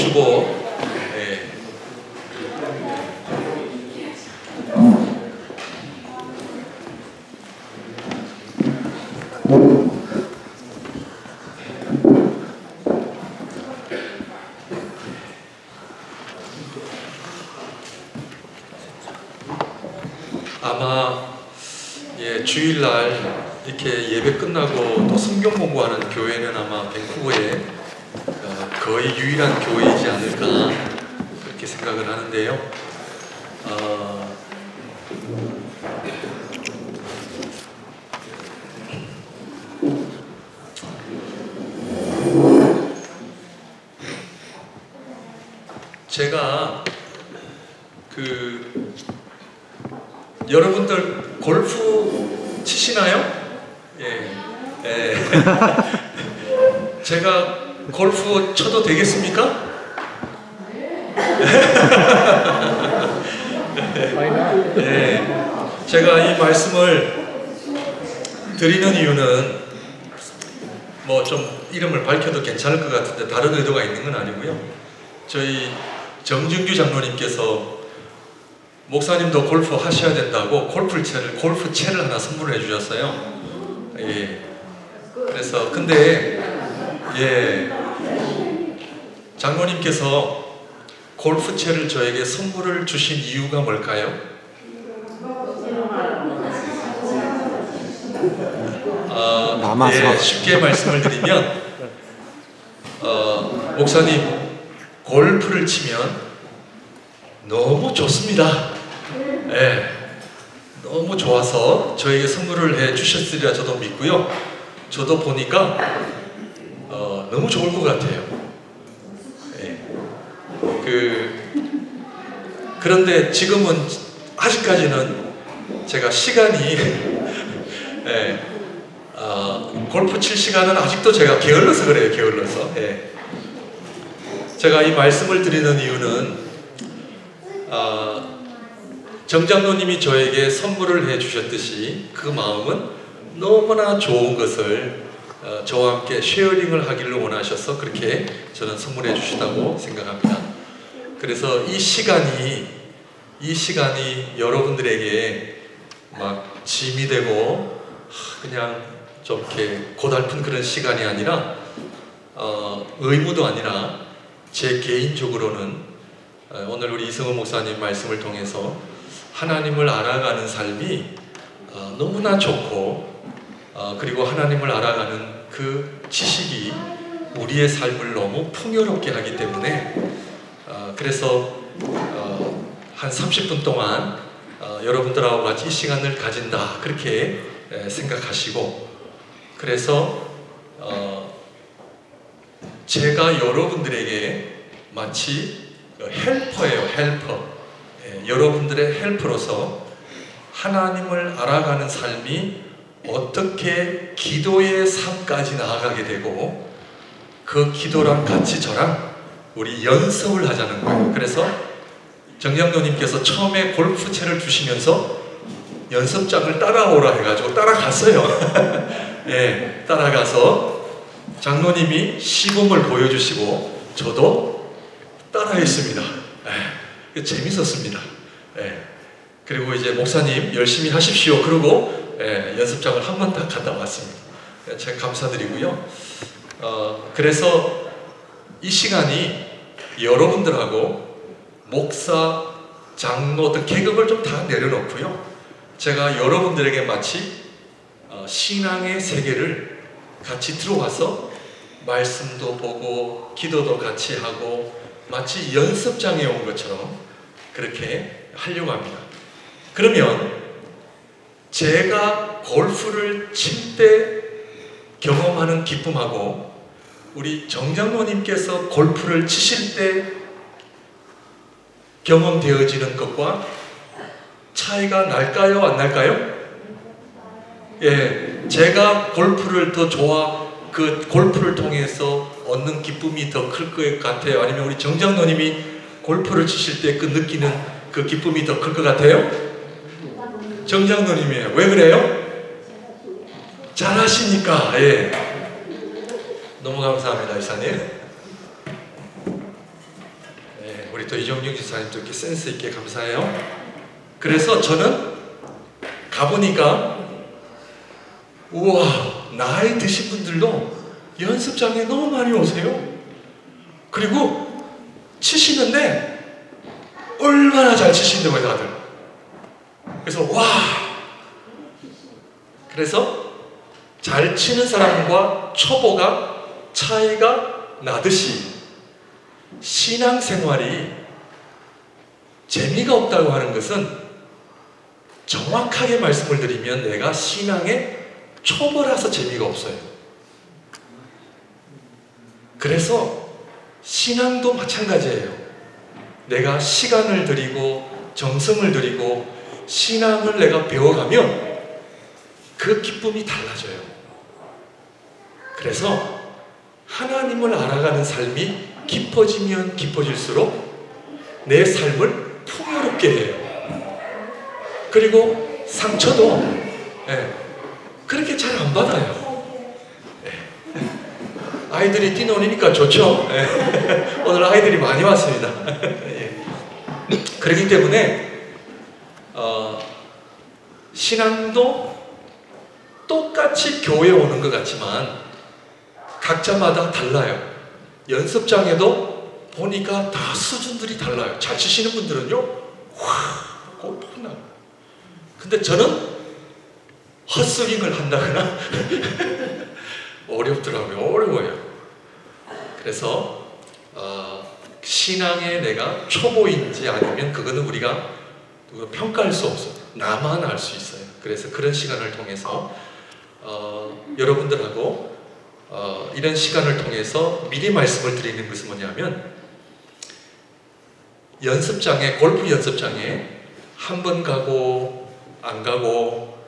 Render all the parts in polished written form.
주고, 예. 아마 주일날 이렇게 예배 끝나고 또 성경 공부하는 교회는 아마 밴쿠버에 거의 유일한 교회이지 않을까 그렇게 생각을 하는데요. 제가 여러분들 골프 치시나요? 예. 예. 제가 골프 쳐도 되겠습니까? 예. 제가 이 말씀을 드리는 이유는 뭐 좀 이름을 밝혀도 괜찮을 것 같은데 다른 의도가 있는 건 아니고요. 저희 정준규 장로님께서 목사님도 골프 하셔야 된다고 골프채를 하나 선물해 주셨어요. 예. 그래서 근데 장로님께서 골프채를 저에게 선물을 주신 이유가 뭘까요? 쉽게 말씀을 드리면 목사님 골프를 치면 너무 좋습니다. 예, 너무 좋아서 저에게 선물을 해 주셨으리라 저도 믿고요. 저도 보니까 너무 좋을 것 같아요. 예, 그런데 지금은 아직까지는 제가 시간이 골프 칠 시간은 아직도 제가 게을러서 그래요. 게을러서. 예. 제가 이 말씀을 드리는 이유는 정 장로님이 저에게 선물을 해주셨듯이 그 마음은 너무나 좋은 것을 저와 함께 쉐어링을 하기를 원하셔서 그렇게 저는 선물해 주시다고 생각합니다. 그래서 이 시간이 여러분들에게 막 짐이 되고 그냥 좀 이렇게 고달픈 그런 시간이 아니라 의무도 아니라 제 개인적으로는 오늘 우리 이승호 목사님 말씀을 통해서 하나님을 알아가는 삶이 너무나 좋고 그리고 하나님을 알아가는 그 지식이 우리의 삶을 너무 풍요롭게 하기 때문에 그래서 한 30분 동안 여러분들하고 같이 이 시간을 가진다 그렇게 생각하시고 그래서 제가 여러분들에게 마치 헬퍼예요. 헬퍼. 여러분들의 헬퍼로서 하나님을 알아가는 삶이 어떻게 기도의 삶까지 나아가게 되고 그 기도랑 같이 저랑 우리 연습을 하자는 거예요. 그래서 정장로님께서 처음에 골프채를 주시면서 연습장을 따라오라 해가지고 따라갔어요. 예, 따라가서 장로님이 시범을 보여주시고 저도 따라했습니다. 예, 재밌었습니다. 예, 그리고 이제 목사님 열심히 하십시오. 그러고 연습장을 한 번 다 갔다 왔습니다. 제가 감사드리고요. 그래서 이 시간이 여러분들하고 목사, 장로 등 계급을 좀 다 내려놓고요. 제가 여러분들에게 마치 신앙의 세계를 같이 들어와서 말씀도 보고 기도도 같이 하고 마치 연습장에 온 것처럼 그렇게 하려고 합니다. 그러면 제가 골프를 칠 때 경험하는 기쁨하고 우리 정장로님께서 골프를 치실 때 경험되어지는 것과 차이가 날까요? 안 날까요? 예, 제가 골프를 더 그 골프를 통해서 얻는 기쁨이 더 클 것 같아요? 아니면 우리 정장로님이 골프를 치실 때 그 느끼는 그 기쁨이 더 클 것 같아요? 정장로님이에요. 왜 그래요? 잘하시니까. 예. 너무 감사합니다, 이사님. 때부터 이종영 집사님도 이렇게 센스 있게 감사해요. 그래서 저는 가보니까 우와, 나이 드신 분들도 연습장에 너무 많이 오세요. 그리고 치시는데 얼마나 잘 치신다고요, 다들. 그래서 와, 그래서 잘 치는 사람과 초보가 차이가 나듯이 신앙생활이 재미가 없다고 하는 것은 정확하게 말씀을 드리면 내가 신앙의 초보라서 재미가 없어요. 그래서 신앙도 마찬가지예요. 내가 시간을 들이고 정성을 들이고 신앙을 내가 배워가면 그 기쁨이 달라져요. 그래서 하나님을 알아가는 삶이 깊어지면 깊어질수록 내 삶을 풍요롭게 해요. 그리고 상처도 그렇게 잘 안 받아요. 아이들이 뛰노니까 좋죠. 오늘 아이들이 많이 왔습니다. 그렇기 때문에 신앙도 똑같이 교회에 오는 것 같지만 각자마다 달라요. 연습장에도 보니까 다 수준들이 달라요. 잘 치시는 분들은요, 와, 혼나요. 근데 저는 헛스윙을 한다거나 어렵더라고요. 어려워요. 그래서 신앙에 내가 초보인지 아니면 그거는 우리가 평가할 수 없어요. 나만 알 수 있어요. 그래서 그런 시간을 통해서 여러분들하고 이런 시간을 통해서 미리 말씀을 드리는 것은 뭐냐면 연습장에, 골프 연습장에 한 번 가고 안 가고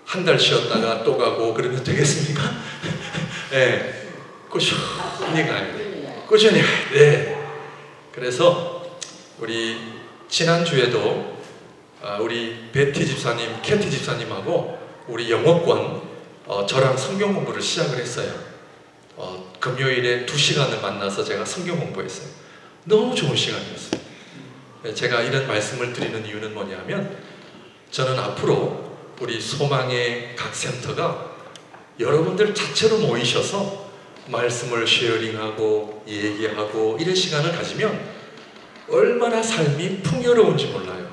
한 달 쉬었다가 또 가고 그러면 되겠습니까? 네, 꾸준히 가야 돼요. 꾸준히 가야 돼. 그래서 우리 지난주에도 우리 베티 집사님, 캐티 집사님하고 우리 영어권 저랑 성경 공부를 시작을 했어요. 금요일에 2시간을 만나서 제가 성경 공부했어요. 너무 좋은 시간이었어요. 제가 이런 말씀을 드리는 이유는 뭐냐면 저는 앞으로 우리 소망의 각 센터가 여러분들 자체로 모이셔서 말씀을 쉐어링하고 얘기하고 이런 시간을 가지면 얼마나 삶이 풍요로운지 몰라요.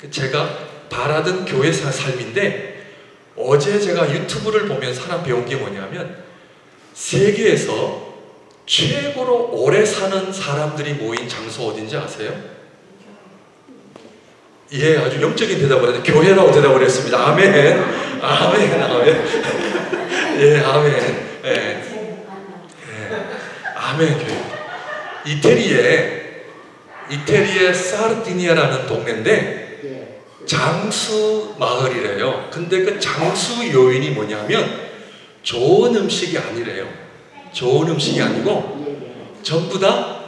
제가 바라던 교회 삶인데 어제 제가 유튜브를 보면서 하나 배운 게 뭐냐면 세계에서 최고로 오래 사는 사람들이 모인 장소 어딘지 아세요? 예, 아주 영적인 대답을 했는데 교회라고 대답을 했습니다. 아멘, 아멘, 아멘. 예, 아멘. 예, 아멘. 교회. 이태리의 사르디니아라는 동네인데 장수 마을이래요. 근데 그 장수 요인이 뭐냐면 좋은 음식이 아니래요. 좋은 음식이 아니고 전부 다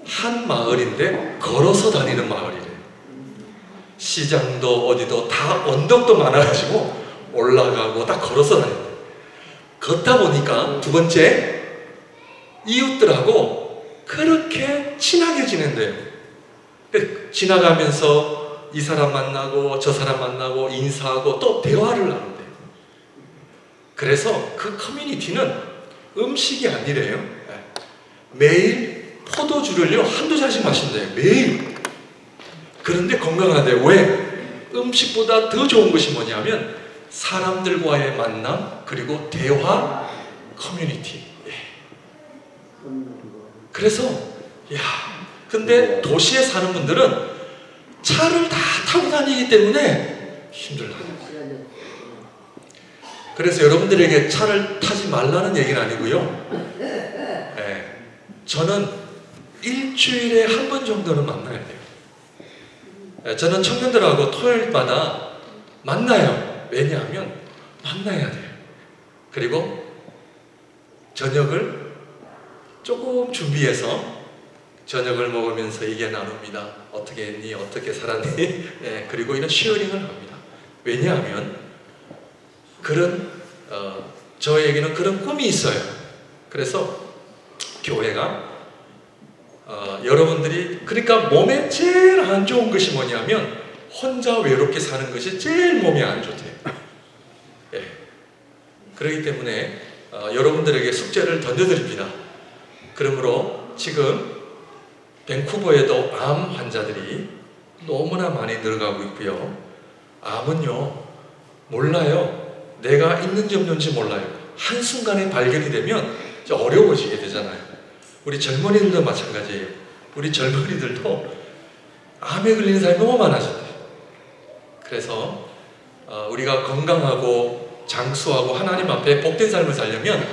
한 마을인데 걸어서 다니는 마을이래요. 시장도 어디도 다 언덕도 많아가지고 올라가고 다 걸어서 다녀요. 걷다 보니까 두 번째 이웃들하고 그렇게 친하게 지낸대요. 지나가면서 이 사람 만나고 저 사람 만나고 인사하고 또 대화를 나눈대요. 그래서 그 커뮤니티는 음식이 아니래요. 매일 포도주를요 한두 잔씩 마신대요. 매일. 그런데 건강하대요. 왜? 음식보다 더 좋은 것이 뭐냐면 사람들과의 만남 그리고 대화 커뮤니티. 그래서 근데 도시에 사는 분들은 차를 다 타고 다니기 때문에 힘들어요. 그래서 여러분들에게 차를 타지 말라는 얘기는 아니고요. 저는 일주일에 한 번 정도는 만나야 돼요. 저는 청년들하고 토요일마다 만나요. 왜냐하면 만나야 돼요. 그리고 저녁을 조금 준비해서 저녁을 먹으면서 얘기 나눕니다. 어떻게 했니? 어떻게 살았니? 그리고 이런 쉐어링을 합니다. 왜냐하면 그런 저에게는 그런 꿈이 있어요. 그래서 교회가 여러분들이 그러니까 몸에 제일 안 좋은 것이 뭐냐면 혼자 외롭게 사는 것이 제일 몸에 안 좋대요. 예. 그렇기 때문에 여러분들에게 숙제를 던져드립니다. 그러므로 지금 밴쿠버에도 암 환자들이 너무나 많이 늘어가고 있고요. 암은요, 몰라요. 내가 있는지 없는지 몰라요. 한순간에 발견이 되면 어려워지게 되잖아요. 우리 젊은이들도 마찬가지예요. 우리 젊은이들도 암에 걸리는 사람이 너무 많아졌대요. 그래서 우리가 건강하고 장수하고 하나님 앞에 복된 삶을 살려면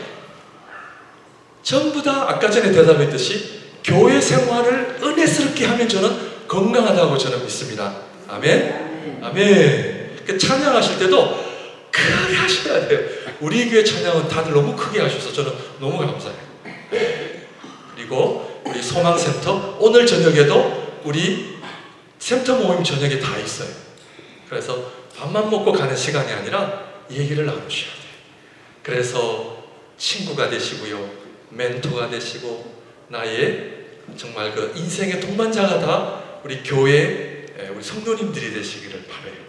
전부 다 아까 전에 대답했듯이 교회 생활을 은혜스럽게 하면 저는 건강하다고 저는 믿습니다. 아멘? 아멘. 그 찬양하실 때도 크게 하셔야 돼요. 우리 교회 찬양은 다들 너무 크게 하셔서 저는 너무 감사해요. 그리고 우리 소망센터 오늘 저녁에도 우리 센터 모임 저녁에 다 있어요. 그래서 밥만 먹고 가는 시간이 아니라 얘기를 나누셔야 돼요. 그래서 친구가 되시고요, 멘토가 되시고 나의 정말 그 인생의 동반자가 다 우리 교회 우리 성도님들이 되시기를 바라요.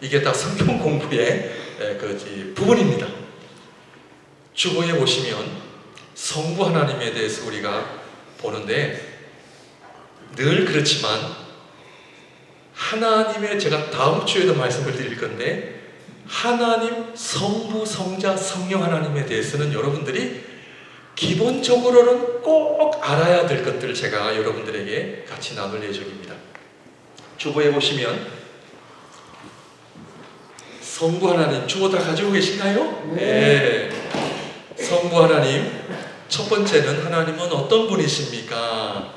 이게 다 성경 공부의 그 부분입니다. 주보에 보시면 성부 하나님에 대해서 우리가 보는데 늘 그렇지만 하나님의 제가 다음 주에도 말씀을 드릴 건데 하나님 성부 성자 성령 하나님에 대해서는 여러분들이 기본적으로는 꼭 알아야 될 것들을 제가 여러분들에게 같이 나눌 예정입니다. 주보에 보시면 성부 하나님, 주보 다 가지고 계신가요? 네. 성부 하나님, 첫 번째는 하나님은 어떤 분이십니까?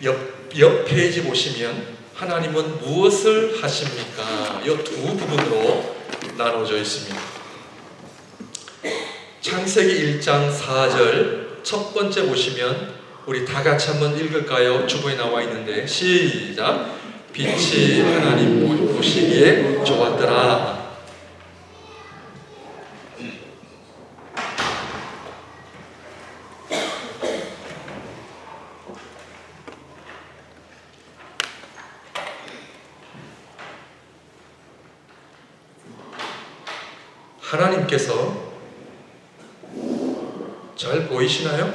옆 페이지 보시면 하나님은 무엇을 하십니까? 이 두 부분으로 나눠져 있습니다. 창세기 1장 4절 첫 번째 보시면 우리 다 같이 한번 읽을까요? 주보에 나와 있는데 시작! 빛이 하나님 보시기에 좋았더라. 하나님께서 잘 보이시나요?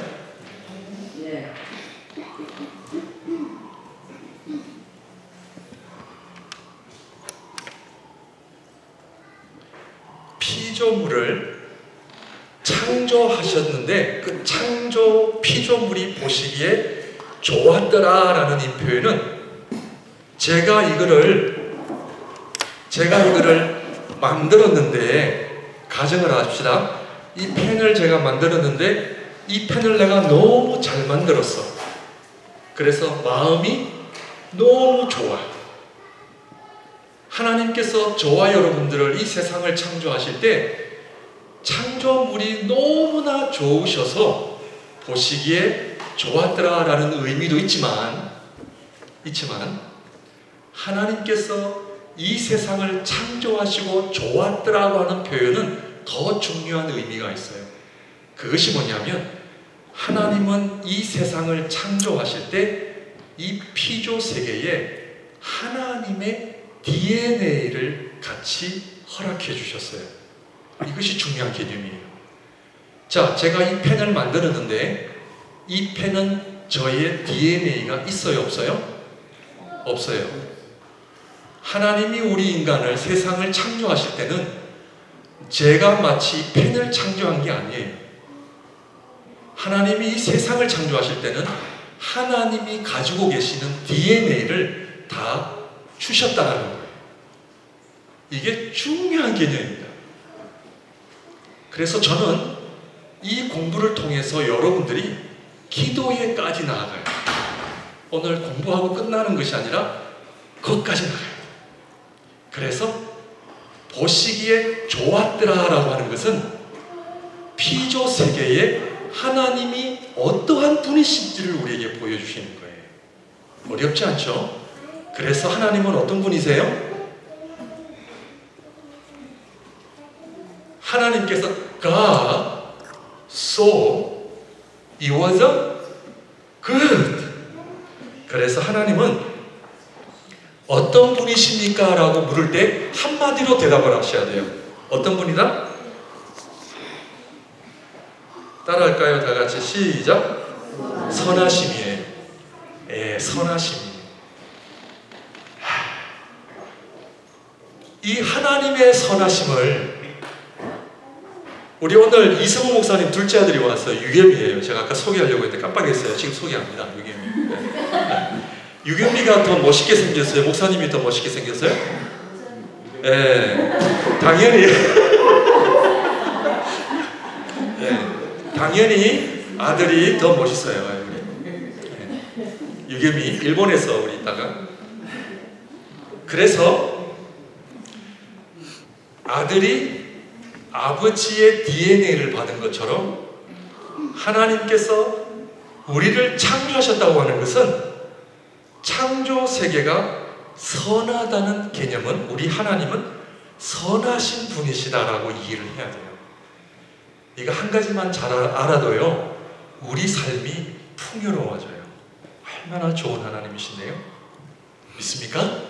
네. 피조물을 창조하셨는데 그 창조 피조물이 보시기에 좋았더라라는 이 표현은 제가 이거를 만들었는데 가정을 합시다. 이 펜을 제가 만들었는데 이 펜을 내가 너무 잘 만들었어. 그래서 마음이 너무 좋아. 하나님께서 저와 여러분들을 이 세상을 창조하실 때 창조물이 너무나 좋으셔서 보시기에 좋았더라라는 의미도 있지만 하나님께서 이 세상을 창조하시고 좋았더라고 하는 표현은 더 중요한 의미가 있어요. 그것이 뭐냐면 하나님은 이 세상을 창조하실 때 이 피조 세계에 하나님의 DNA를 같이 허락해 주셨어요. 이것이 중요한 개념이에요. 자, 제가 이 펜을 만들었는데 이 펜은 저의 DNA가 있어요, 없어요? 없어요. 하나님이 우리 인간을 세상을 창조하실 때는 제가 마치 펜을 창조한 게 아니에요. 하나님이 이 세상을 창조하실 때는 하나님이 가지고 계시는 DNA를 다 주셨다는 거예요. 이게 중요한 개념입니다. 그래서 저는 이 공부를 통해서 여러분들이 기도에까지 나아가요. 오늘 공부하고 끝나는 것이 아니라 거기까지 나가요. 그래서 보시기에 좋았더라라고 하는 것은 피조 세계에 하나님이 어떠한 분이신지를 우리에게 보여주시는 거예요. 어렵지 않죠? 그래서 하나님은 어떤 분이세요? 하나님께서 God so He was a Good. 그래서 하나님은 어떤 분이십니까? 라고 물을 때 한마디로 대답을 하셔야 돼요. 어떤 분이다? 따라할까요? 다 같이 시작. 선하심이에요. 예, 선하심이에요. 이 하나님의 선하심을 우리 오늘 이승우 목사님 둘째 아들이 와서 유겸이에요. 제가 아까 소개하려고 했는데 깜빡했어요. 지금 소개합니다. 유겸이. 네. 유겸이가 더 멋있게 생겼어요? 목사님이 더 멋있게 생겼어요? 네, 당연히 네, 당연히 아들이 더 멋있어요. 네. 유겸이 일본에서 우리 있다가 그래서 아들이 아버지의 DNA를 받은 것처럼 하나님께서 우리를 창조하셨다고 하는 것은 창조 세계가 선하다는 개념은 우리 하나님은 선하신 분이시다라고 이해를 해야 돼요. 이거 한 가지만 잘 알아도요, 우리 삶이 풍요로워져요. 얼마나 좋은 하나님이신데요? 믿습니까?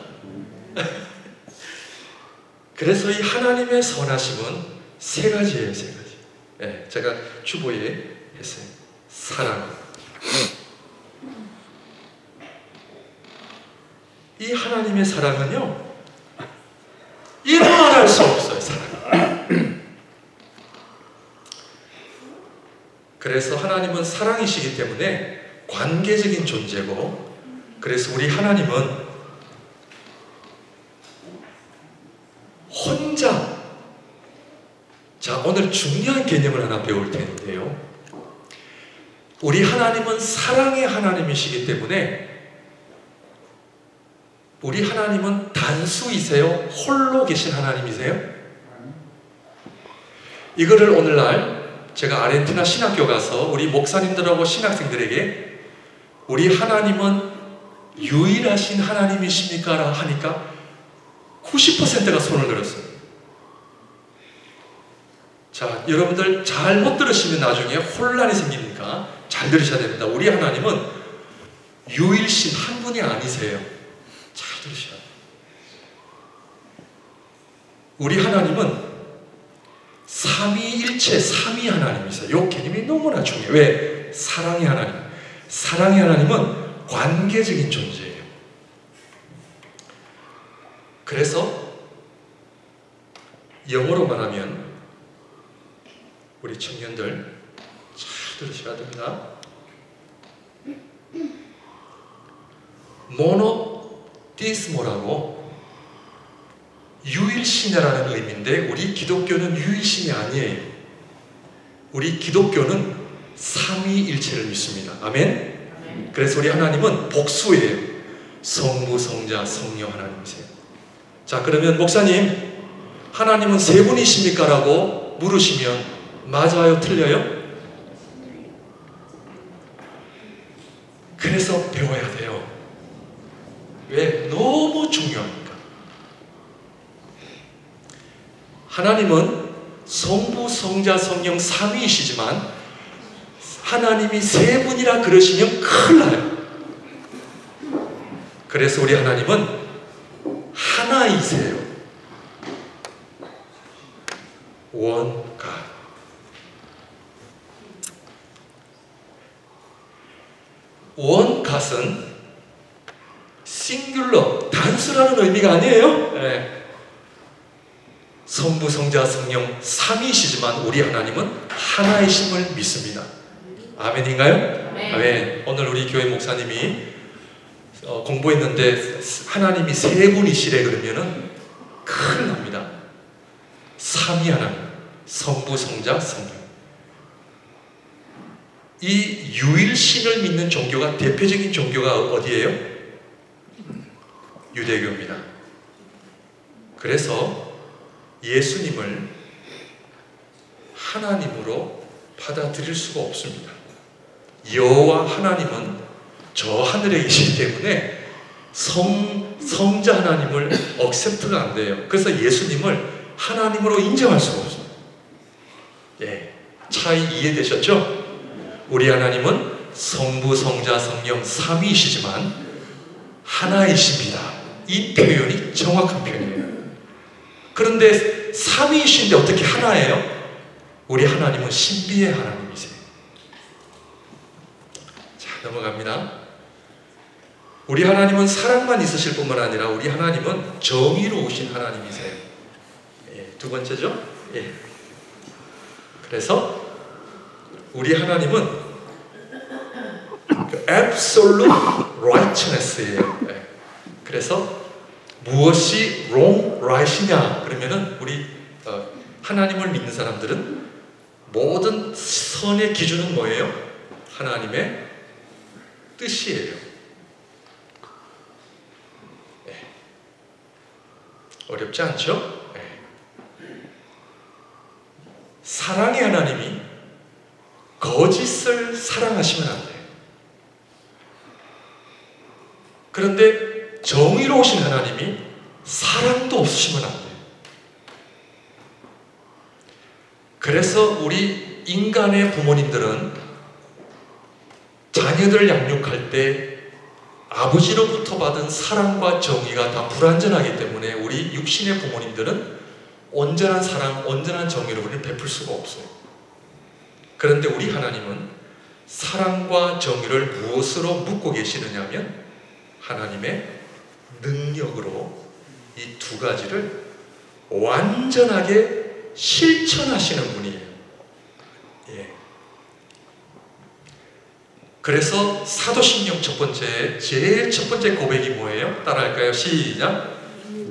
그래서 이 하나님의 선하심은 세 가지예요, 세 가지. 네, 제가 주보에 했어요. 사랑. 이 하나님의 사랑은요, 이루 말할 수 없어요, 사랑. 그래서 하나님은 사랑이시기 때문에 관계적인 존재고, 그래서 우리 하나님은 혼자, 자, 오늘 중요한 개념을 하나 배울 텐데요. 우리 하나님은 사랑의 하나님이시기 때문에 우리 하나님은 단수이세요? 홀로 계신 하나님이세요? 이거를 오늘날 제가 아르헨티나 신학교 가서 우리 목사님들하고 신학생들에게 우리 하나님은 유일하신 하나님이십니까? 라 하니까 90%가 손을 들었어요. 자, 여러분들 잘 못 들으시면 나중에 혼란이 생기니까 잘 들으셔야 됩니다. 우리 하나님은 유일신 한 분이 아니세요. 잘 들으셔야 돼요. 우리 하나님은 삼위일체, 삼위 하나님이세요. 이 개념이 너무나 중요해요. 왜? 사랑의 하나님. 사랑의 하나님은 관계적인 존재예요. 그래서 영어로 말하면 우리 청년들 잘 들으셔야 됩니다. 모노티스모라고 유일신이라는 의미인데 우리 기독교는 유일신이 아니에요. 우리 기독교는 삼위일체를 믿습니다. 아멘? 그래서 우리 하나님은 복수예요. 성부, 성자, 성령 하나님이세요. 자, 그러면 목사님, 하나님은 세 분이십니까? 라고 물으시면 맞아요? 틀려요? 그래서 배워야 돼요. 왜? 너무 중요하니까. 하나님은 성부, 성자, 성령 삼위이시지만 하나님이 세 분이라 그러시면 큰일 나요. 그래서 우리 하나님은 하나이세요. 원가. 원갓은 싱귤러, 단수라는 의미가 아니에요. 네. 성부, 성자, 성령 삼위이시지만 우리 하나님은 하나이심을 믿습니다. 아멘인가요? 네. 아멘. 오늘 우리 교회 목사님이 공부했는데 하나님이 세 분이시래 그러면은 큰일 납니다. 삼위 하나님, 성부, 성자, 성령. 이 유일신을 믿는 종교가, 대표적인 종교가 어디예요? 유대교입니다. 그래서 예수님을 하나님으로 받아들일 수가 없습니다. 여호와 하나님은 저 하늘에 계시기 때문에 성자 하나님을 억셉트가 안 돼요. 그래서 예수님을 하나님으로 인정할 수가 없습니다. 예, 차이 이해되셨죠? 우리 하나님은 성부, 성자, 성령 삼위이시지만 하나이십니다. 이 표현이 정확한 표현이에요. 그런데 삼위이신데 어떻게 하나예요? 우리 하나님은 신비의 하나님이세요. 자, 넘어갑니다. 우리 하나님은 사랑만 있으실 뿐만 아니라 우리 하나님은 정의로우신 하나님이세요. 예, 두 번째죠. 예. 그래서 우리 하나님은 그 absolute righteousness예요. 예. 그래서 무엇이 wrong, right이냐 그러면은 우리 하나님을 믿는 사람들은 모든 선의 기준은 뭐예요? 하나님의 뜻이에요. 네. 어렵지 않죠? 네. 사랑의 하나님이 거짓을 사랑하시면 안 돼요. 그런데 정의로우신 하나님이 사랑도 없으시면 안 돼요. 그래서 우리 인간의 부모님들은 자녀들을 양육할 때 아버지로부터 받은 사랑과 정의가 다 불완전하기 때문에 우리 육신의 부모님들은 온전한 사랑, 온전한 정의를 우리는 베풀 수가 없어요. 그런데 우리 하나님은 사랑과 정의를 무엇으로 묻고 계시느냐면 하나님의 능력으로 이 두 가지를 완전하게 실천하시는 분이에요. 예. 그래서 사도신경 제일 첫 번째 고백이 뭐예요? 따라할까요? 시작.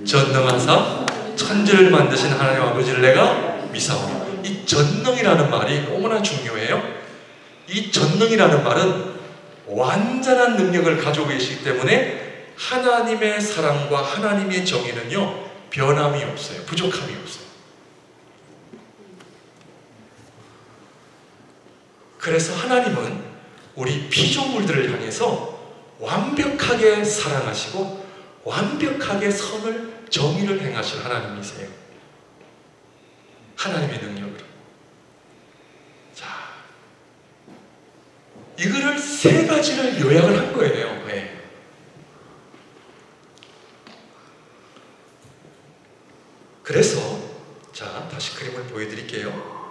전능하사 천지를 만드신 하나님 아버지를 내가 미사오니. 이 전능이라는 말이 너무나 중요해요. 이 전능이라는 말은 완전한 능력을 가지고 계시기 때문에 하나님의 사랑과 하나님의 정의는요 변함이 없어요. 부족함이 없어요. 그래서 하나님은 우리 피조물들을 향해서 완벽하게 사랑하시고 완벽하게 선을 정의를 행하실 하나님이세요. 하나님의 능력으로. 자, 이거를 세 가지를 요약을 한 거예요. 왜? 그래서 자, 다시 그림을 보여드릴게요.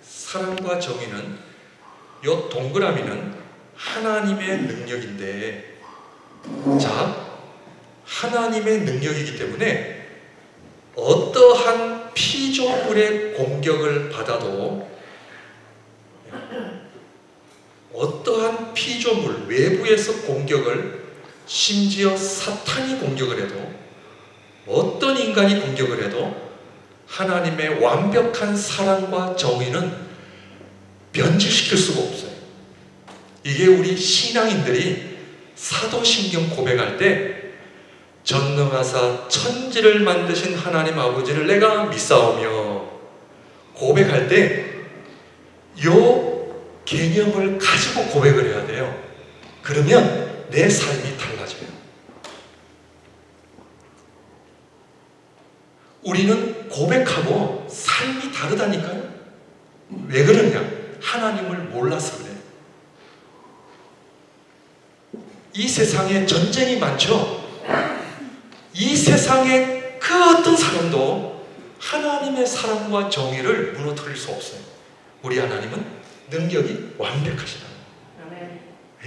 사랑과 정의는 이 동그라미는 하나님의 능력인데, 자, 하나님의 능력이기 때문에 어떠한 피조물의 공격을 받아도, 어떠한 피조물 외부에서 공격을, 심지어 사탄이 공격을 해도, 어떤 인간이 공격을 해도 하나님의 완벽한 사랑과 정의는 변질시킬 수가 없어요. 이게 우리 신앙인들이 사도신경 고백할 때 전능하사 천지를 만드신 하나님 아버지를 내가 믿사오며 고백할 때 요 개념을 가지고 고백을 해야 돼요. 그러면 내 삶이 달라져요. 우리는 고백하고 삶이 다르다니까요. 왜 그러냐? 하나님을 몰라서 그래요. 이 세상에 전쟁이 많죠. 이 세상에 그 어떤 사람도 하나님의 사랑과 정의를 무너뜨릴 수 없어요. 우리 하나님은 능력이 완벽하시다.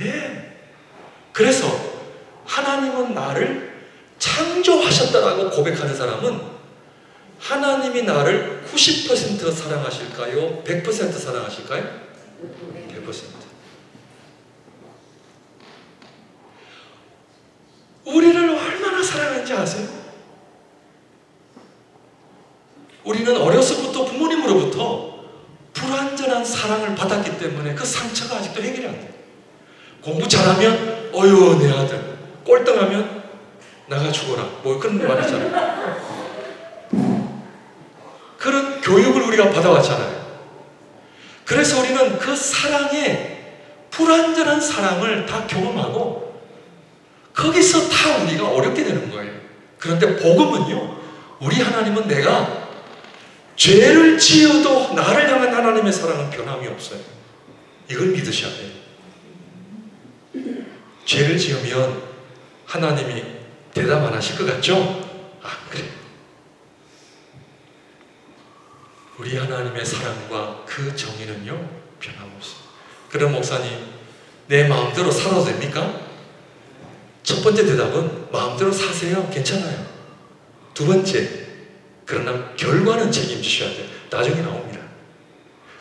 예. 그래서 하나님은 나를 창조하셨다라고 고백하는 사람은 하나님이 나를 90% 사랑하실까요? 100% 사랑하실까요? 100%. 우리를 얼마나 사랑하는지 아세요? 우리는 어려서부터 부모님으로부터 불완전한 사랑을 받았기 때문에 그 상처가 아직도 해결이 안 돼요. 공부 잘하면 어휴 내 아들, 꼴등하면 나가 죽어라, 뭐 그런 말 있잖아요. 그런 교육을 우리가 받아왔잖아요. 그래서 우리는 그 사랑의 불완전한 사랑을 다 경험하고 거기서 다 우리가 어렵게 되는 거예요. 그런데 복음은요, 우리 하나님은 내가 죄를 지어도 나를 향한 하나님의 사랑은 변함이 없어요. 이걸 믿으셔야 돼요. 죄를 지으면 하나님이 대답 안 하실 것 같죠? 그래. 우리 하나님의 사랑과 그 정의는요, 변함없어요. 그럼 목사님, 내 마음대로 살아도 됩니까? 첫 번째 대답은 마음대로 사세요. 괜찮아요. 두 번째, 그러나 결과는 책임지셔야 돼요. 나중에 나옵니다.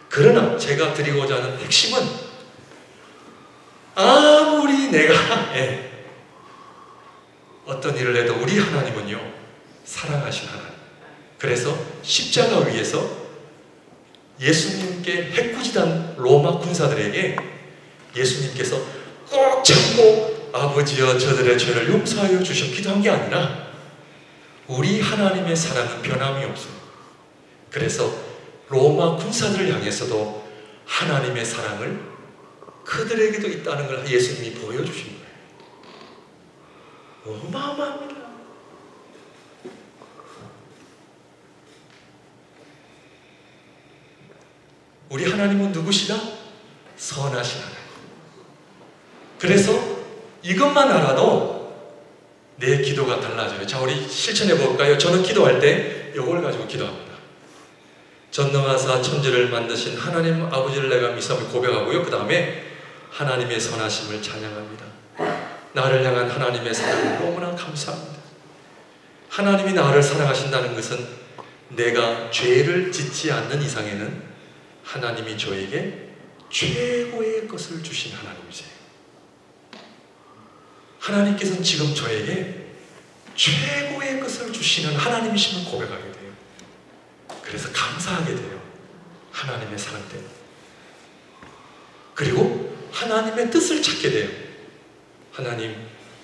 그러나 제가 드리고자 하는 핵심은 아무리 내가 어떤 일을 해도 우리 하나님은요, 사랑하신 하나님. 그래서 십자가 위에서 예수님께 해꾸지단 로마 군사들에게 예수님께서 꼭 참고 아버지여 저들의 죄를 용서하여 주셨기도 한 게 아니라 우리 하나님의 사랑은 변함이 없어요. 그래서 로마 군사들을 향해서도 하나님의 사랑을 그들에게도 있다는 걸 예수님이 보여주신 거예요. 어마어마합니다. 우리 하나님은 누구시다? 선하신 하나님. 그래서 이것만 알아도 내 기도가 달라져요. 자, 우리 실천해 볼까요? 저는 기도할 때 이걸 가지고 기도합니다. 전능하사 천지를 만드신 하나님 아버지를 내가 믿음을 고백하고요. 그 다음에 하나님의 선하심을 찬양합니다. 나를 향한 하나님의 사랑을 너무나 감사합니다. 하나님이 나를 사랑하신다는 것은 내가 죄를 짓지 않는 이상에는 하나님이 저에게 최고의 것을 주신 하나님이세요. 하나님께서는 지금 저에게 최고의 것을 주시는 하나님이심을 고백하게 돼요. 그래서 감사하게 돼요. 하나님의 사랑 때문에. 그리고 하나님의 뜻을 찾게 돼요. 하나님,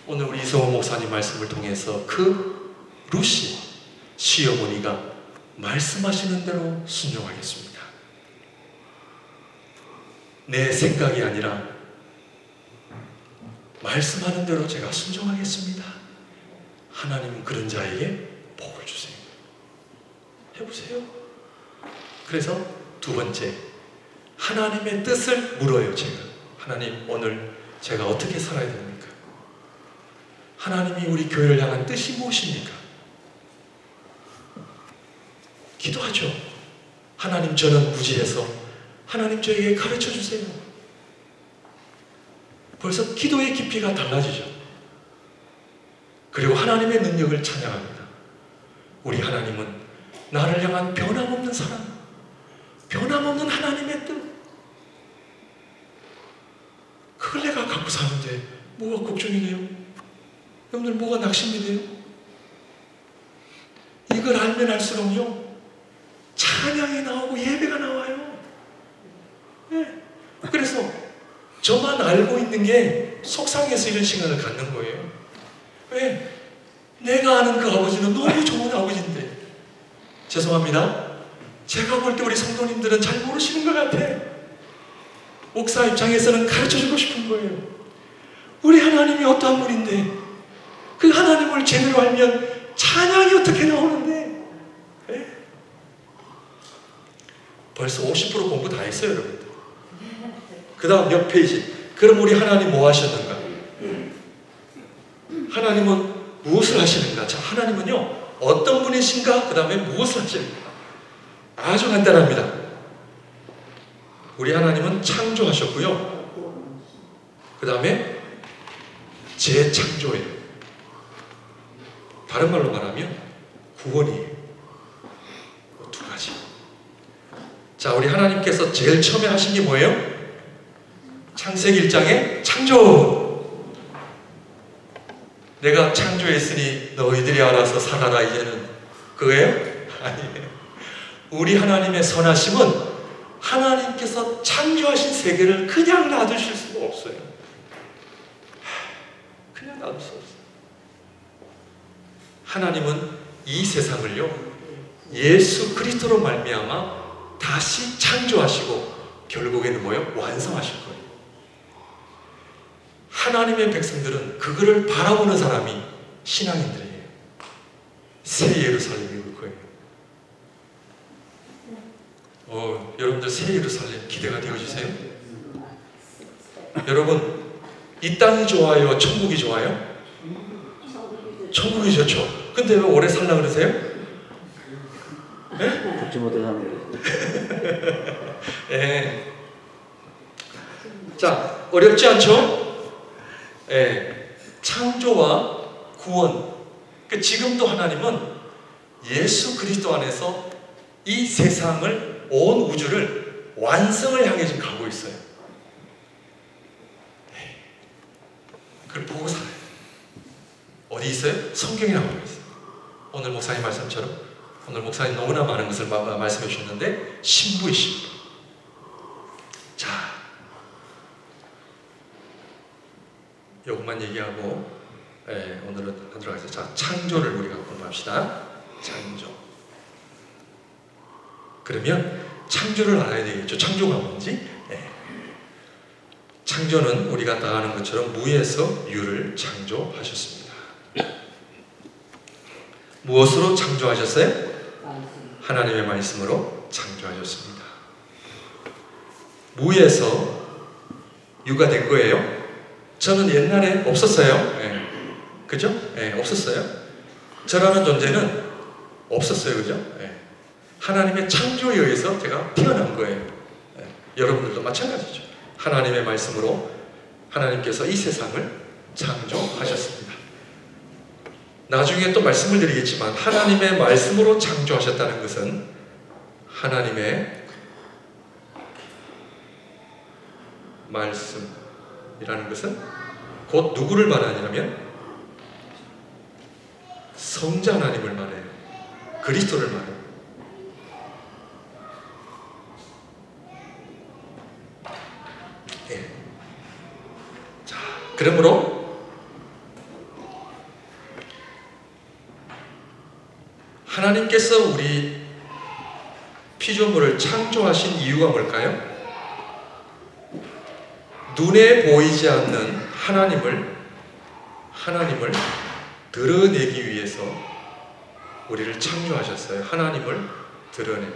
오늘 우리 이성호 목사님 말씀을 통해서 그 루시 시어머니가 말씀하시는 대로 순종하겠습니다. 내 생각이 아니라 말씀하는 대로 제가 순종하겠습니다. 하나님은 그런 자에게 복을 주세요. 해보세요. 그래서 두 번째, 하나님의 뜻을 물어요. 제가 하나님, 오늘 제가 어떻게 살아야 됩니까? 하나님이 우리 교회를 향한 뜻이 무엇입니까? 기도하죠. 하나님, 저는 무지해서 하나님 저에게 가르쳐 주세요. 벌써 기도의 깊이가 달라지죠. 그리고 하나님의 능력을 찬양합니다. 우리 하나님은 나를 향한 변함없는 사랑, 변함없는 하나님의 뜻, 그걸 내가 갖고 사는데 뭐가 걱정이 돼요? 여러분들 뭐가 낙심이 돼요? 이걸 알면 알수록요, 찬양이 나오고 예배가 나와요. 네. 그래서 저만 알고 있는 게 속상해서 이런 시간을 갖는 거예요. 왜? 내가 아는 그 아버지는 너무 좋은 아버지인데, 죄송합니다, 제가 볼 때 우리 성도님들은 잘 모르시는 것 같아. 목사 입장에서는 가르쳐주고 싶은 거예요. 우리 하나님이 어떠한 분인데 그 하나님을 제대로 알면 찬양이 어떻게 나오는데. 네? 벌써 50% 공부 다 했어요, 여러분들. 그 다음 몇 페이지. 그럼 우리 하나님 뭐 하셨는가? 하나님은 무엇을 하시는가? 자, 하나님은요, 어떤 분이신가? 그 다음에 무엇을 하시는가? 아주 간단합니다. 우리 하나님은 창조하셨고요. 그 다음에 재창조예요. 다른 말로 말하면 구원이에요. 두 가지. 자, 우리 하나님께서 제일 처음에 하신 게 뭐예요? 창세기 1장에 창조. 내가 창조했으니 너희들이 알아서 살아라, 이제는. 그거예요? 아니에요. 우리 하나님의 선하심은 하나님께서 창조하신 세계를 그냥 놔두실 수가 없어요. 그냥 놔둘 수 없어요. 하나님은 이 세상을요, 예수 그리스도로 말미암아 다시 창조하시고 결국에는 뭐예요? 완성하실 거예요. 하나님의 백성들은 그거를 바라보는 사람이 신앙인들이에요. 새 예루살렘이 올 거예요. 여러분들 새 예루살렘 기대가 되어지세요? 여러분, 이 땅이 좋아요? 천국이 좋아요? 천국이 좋죠. 근데 왜 오래 살라 그러세요? 네? 죽지 못하는 예. 자, 어렵지 않죠? 예. 창조와 구원. 지금도 하나님은 예수 그리스도 안에서 이 세상을, 온 우주를 완성을 향해 지금 가고 있어요. 예. 그걸 보고 살아요. 어디 있어요? 성경에 나와 있어요. 오늘 목사님 말씀처럼, 오늘 목사님 너무나 많은 것을 말씀해 주셨는데, 신부의 신부. 자, 요것만 얘기하고 오늘은 하도록 하겠습니다. 자, 창조를 우리가 공부합시다. 창조. 그러면 창조를 알아야 되겠죠. 창조가 뭔지. 창조는 우리가 다 아는 것처럼 무에서 유를 창조하셨습니다. 무엇으로 창조하셨어요? 하나님의 말씀으로 창조하셨습니다. 무에서 유가 된 거예요. 저는 옛날에 없었어요. 그죠? 없었어요. 저라는 존재는 없었어요. 그죠? 하나님의 창조에 의해서 제가 태어난 거예요. 여러분들도 마찬가지죠. 하나님의 말씀으로 하나님께서 이 세상을 창조하셨습니다. 나중에 또 말씀을 드리겠지만, 하나님의 말씀으로 창조하셨다는 것은, 하나님의 말씀이라는 것은 곧 누구를 말하냐면 성자 하나님을 말해요. 그리스도를 말해요. 예. 자, 그러므로 하나님께서 우리 피조물을 창조하신 이유가 뭘까요? 눈에 보이지 않는 하나님을 드러내기 위해서 우리를 창조하셨어요. 하나님을 드러내.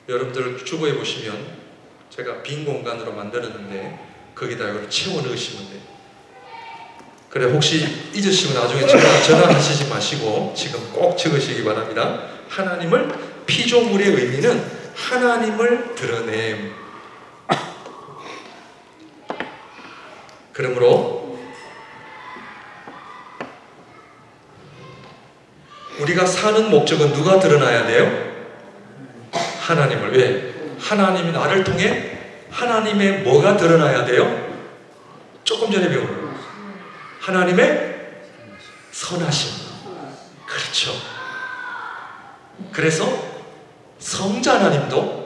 여러분들 주보에 보시면 제가 빈 공간으로 만들었는데 거기다 이걸 채워 넣으시면 돼요. 그래, 혹시 잊으시면 나중에 전화하시지 마시고 지금 꼭 적으시기 바랍니다. 하나님을, 피조물의 의미는 하나님을 드러냄. 그러므로 우리가 사는 목적은 누가 드러나야 돼요? 하나님을. 왜? 하나님이 나를 통해 하나님의 뭐가 드러나야 돼요? 조금 전에 배운 거예요. 하나님의 선하심. 그렇죠. 그래서 성자 하나님도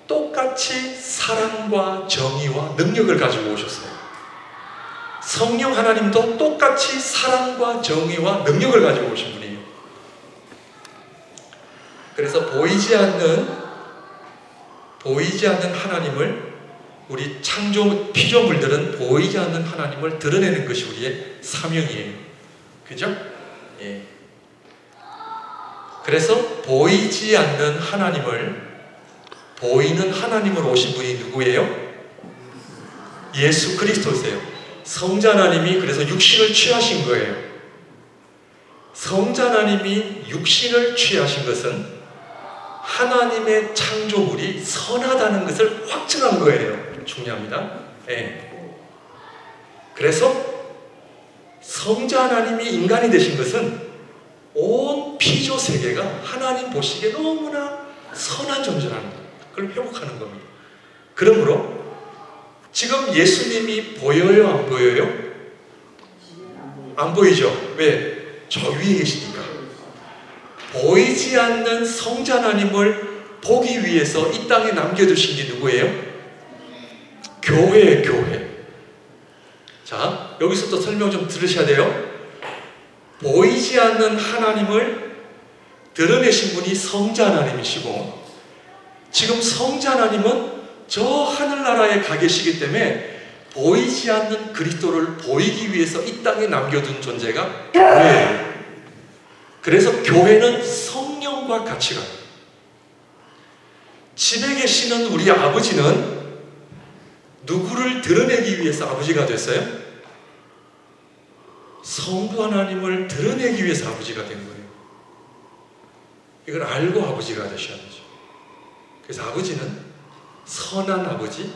똑같이 사랑과 정의와 능력을 가지고 오셨어요. 성령 하나님도 똑같이 사랑과 정의와 능력을 가지고 오신 분이에요. 그래서 보이지 않는 하나님을, 우리 창조 피조물들은 보이지 않는 하나님을 드러내는 것이 우리의 사명이에요. 그죠? 예. 그래서 보이지 않는 하나님을 보이는 하나님으로 오신 분이 누구예요? 예수 그리스도세요. 성자 하나님이 그래서 육신을 취하신 거예요. 성자 하나님이 육신을 취하신 것은 하나님의 창조물이 선하다는 것을 확증한 거예요. 중요합니다. 예. 그래서 성자 하나님이 인간이 되신 것은 온 피조 세계가 하나님 보시기에 너무나 선한 존재라는 것, 그걸 회복하는 겁니다. 그러므로 지금 예수님이 보여요? 안 보여요? 안 보이죠? 왜? 저 위에 계시니까. 보이지 않는 성자 하나님을 보기 위해서 이 땅에 남겨두신 게 누구예요? 교회예요, 교회. 자, 여기서 또 설명 좀 들으셔야 돼요. 보이지 않는 하나님을 드러내신 분이 성자 하나님이시고, 지금 성자 하나님은 저 하늘나라에 가 계시기 때문에 보이지 않는 그리스도를 보이기 위해서 이 땅에 남겨둔 존재가 교회예요. 그래서 교회는 성령과 같이 가요. 집에 계시는 우리 아버지는 누구를 드러내기 위해서 아버지가 됐어요? 성부 하나님을 드러내기 위해서 아버지가 된 거예요. 이걸 알고 아버지가 되셔야 되죠. 그래서 아버지는 선한 아버지,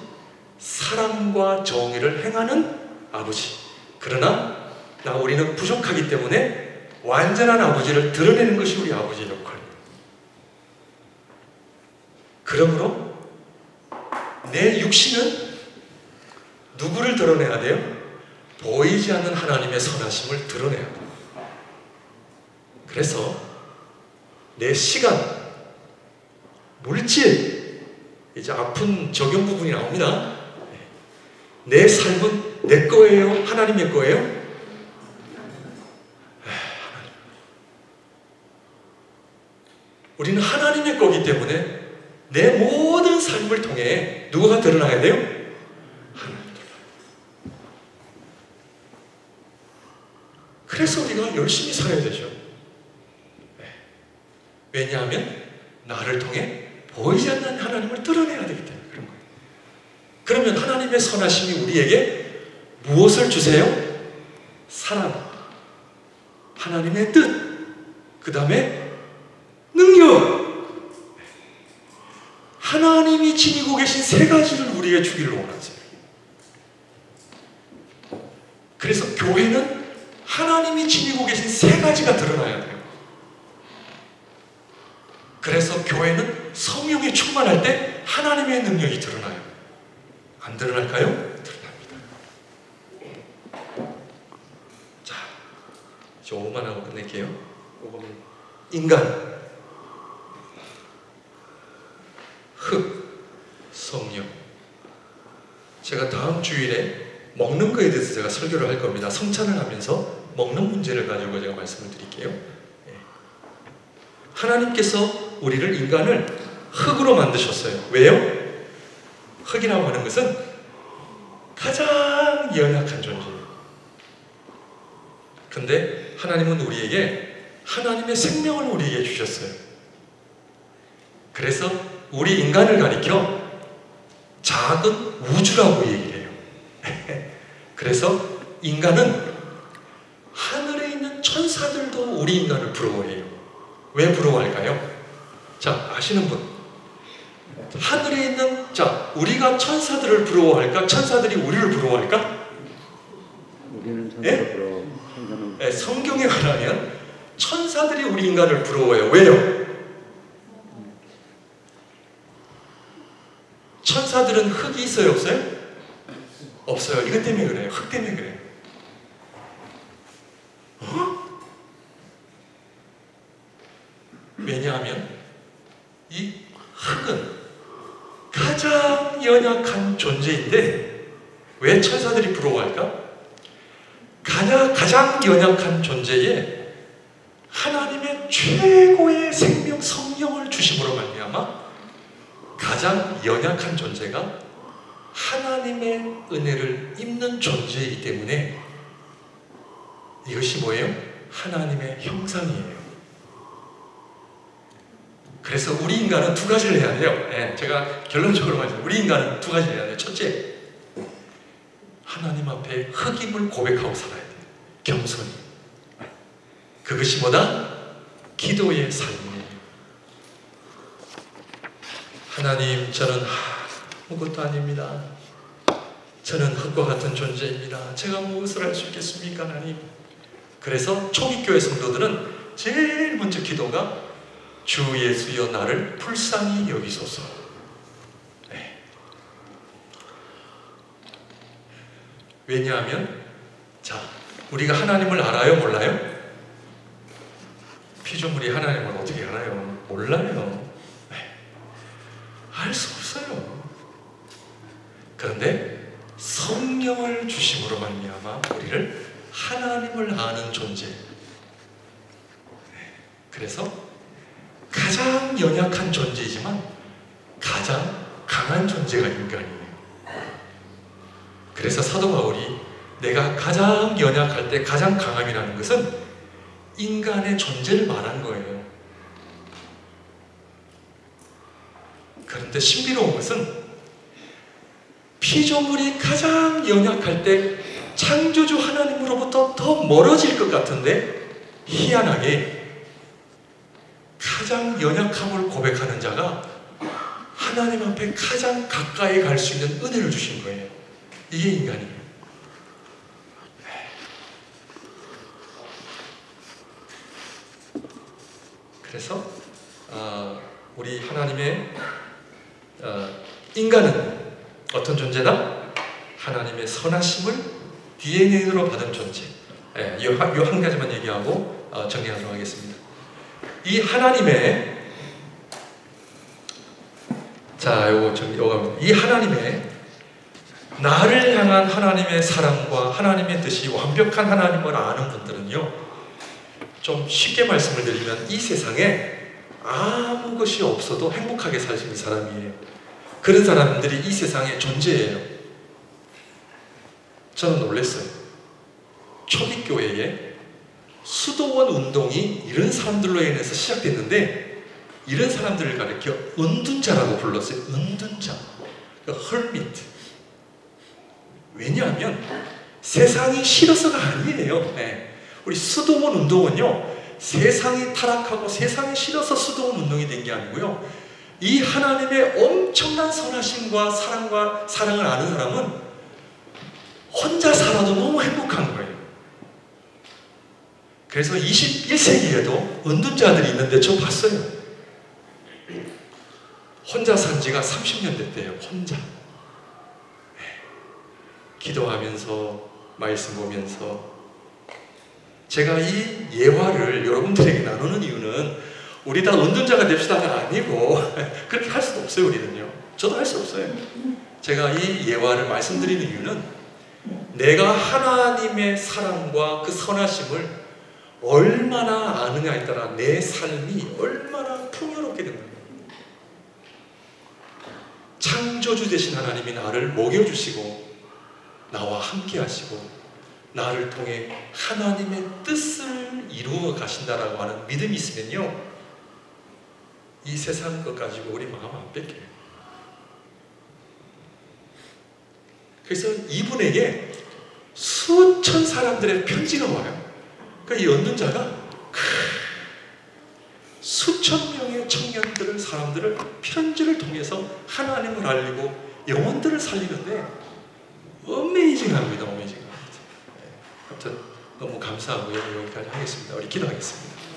사랑과 정의를 행하는 아버지. 그러나 우리는 부족하기 때문에 완전한 아버지를 드러내는 것이 우리 아버지의 역할입니다. 그러므로 내 육신은 누구를 드러내야 돼요? 보이지 않는 하나님의 선하심을 드러내야 돼요. 그래서 내 시간, 물질, 이제 아픈 적용 부분이 나옵니다. 내 삶은 내 거예요? 하나님의 거예요? 우리는 하나님의 거기 때문에 내 모든 삶을 통해 누가 드러나야 돼요? 하나님 드러나요. 그래서 우리가 열심히 살아야 되죠. 왜냐하면 나를 통해 보이지 않는 하나님을 드러내야 되기 때문에 그런 거예요. 그러면 하나님의 선하심이 우리에게 무엇을 주세요? 사랑, 하나님의 뜻, 그 다음에 능력. 하나님이 지니고 계신 세 가지를 우리에게 주기를 원하세요. 그래서 교회는 하나님이 지니고 계신 세 가지가 드러나야 돼요. 그래서 교회는 성령이 충만할 때 하나님의 능력이 드러나요. 안 드러날까요? 드러납니다. 자, 이제 5만 하고 끝낼게요. 인간, 흙, 성령. 제가 다음 주일에 먹는 거에 대해서 제가 설교를 할 겁니다. 성찬을 하면서 먹는 문제를 가지고 제가 말씀을 드릴게요. 하나님께서 우리를 인간을 흙으로 만드셨어요. 왜요? 흙이라고 하는 것은 가장 연약한 존재예요. 근데 하나님은 우리에게 하나님의 생명을 우리에게 주셨어요. 그래서 우리 인간을 가리켜 작은 우주라고 얘기를 해요. 그래서 인간은 하늘에 있는 천사들도 우리 인간을 부러워해요. 왜 부러워할까요? 자, 아시는 분? 하늘에 있는, 자, 우리가 천사들을 부러워할까? 천사들이 우리를 부러워할까? 우리는 천사를 부러워. 네, 성경에 관하면 천사들이 우리 인간을 부러워해요. 왜요? 천사들은 흙이 있어요? 없어요? 없어요. 이것 때문에 그래요. 흙 때문에 그래요. 왜냐하면 이 흙은 가장 연약한 존재인데 왜 천사들이 부러워할까? 가장 연약한 존재에 하나님의 최고의 생명 성령을 주심으로 말미암아 가장 연약한 존재가 하나님의 은혜를 입는 존재이기 때문에 이것이 뭐예요? 하나님의 형상이에요. 그래서 우리 인간은 두 가지를 해야 돼요. 네, 제가 결론적으로 말해서 우리 인간은 두 가지를 해야 돼요. 첫째, 하나님 앞에 흙임을 고백하고 살아야 돼요. 겸손히. 그것이 뭐다? 기도의 삶이에요. 하나님, 저는 아무것도 아닙니다. 저는 흙과 같은 존재입니다. 제가 무엇을 할 수 있겠습니까, 하나님? 그래서 초기교회 성도들은 제일 먼저 기도가 주 예수여 나를 불쌍히 여기소서. 네. 왜냐하면 자, 우리가 하나님을 알아요? 몰라요? 피조물이 하나님을 어떻게 알아요? 몰라요. 네. 알 수 없어요. 그런데 성령을 주심으로 말미암아 우리를 하나님을 아는 존재. 네. 그래서 가장 연약한 존재이지만 가장 강한 존재가 인간이에요. 그래서 사도 바울이 내가 가장 연약할 때 가장 강함이라는 것은 인간의 존재를 말한 거예요. 그런데 신비로운 것은 피조물이 가장 연약할 때 창조주 하나님으로부터 더 멀어질 것 같은데 희한하게 가장 연약함을 고백하는 자가 하나님 앞에 가장 가까이 갈 수 있는 은혜를 주신 거예요. 이게 인간이에요. 그래서 우리 하나님의 인간은 어떤 존재다? 하나님의 선하심을 DNA로 받은 존재. 이 한 가지만 얘기하고 정리하도록 하겠습니다. 이 하나님의 이 하나님의 나를 향한 하나님의 사랑과 하나님의 뜻이 완벽한 하나님을 아는 분들은요, 좀 쉽게 말씀을 드리면 이 세상에 아무 것이 없어도 행복하게 살 수 있는 사람이에요. 그런 사람들이 이 세상에 존재해요. 저는 놀랐어요. 초기교회에 수도원 운동이 이런 사람들로 인해서 시작됐는데 이런 사람들을 가리켜 은둔자라고 불렀어요. 은둔자, 헐밋. 왜냐하면 세상이 싫어서가 아니에요. 우리 수도원 운동은요, 세상이 타락하고 세상이 싫어서 수도원 운동이 된 게 아니고요, 이 하나님의 엄청난 선하심과 사랑을 아는 사람은 혼자 살아도 너무 행복한 거예요. 그래서 21세기에도 은둔자들이 있는데 저 봤어요. 혼자 산 지가 30년 됐대요. 혼자. 기도하면서 말씀 보면서. 제가 이 예화를 여러분들에게 나누는 이유는 우리 다 은둔자가 됩시다가 아니고 그렇게 할 수도 없어요. 우리는요. 저도 할 수 없어요. 제가 이 예화를 말씀드리는 이유는 내가 하나님의 사랑과 그 선하심을 얼마나 아느냐에 따라 내 삶이 얼마나 풍요롭게 된다. 창조주 되신 하나님이 나를 먹여주시고 나와 함께 하시고 나를 통해 하나님의 뜻을 이루어 가신다라고 하는 믿음이 있으면요, 이 세상 것 가지고 우리 마음 안 뺏겨요. 그래서 이분에게 수천 사람들의 편지가 와요. 그러니까 이 연둔자가 수천 명의 청년들을, 사람들을 편지를 통해서 하나님을 알리고 영혼들을 살리는데 어메이징합니다. 어메이징합니다. 아무튼 너무 감사하고요. 여기까지 하겠습니다. 우리 기도하겠습니다.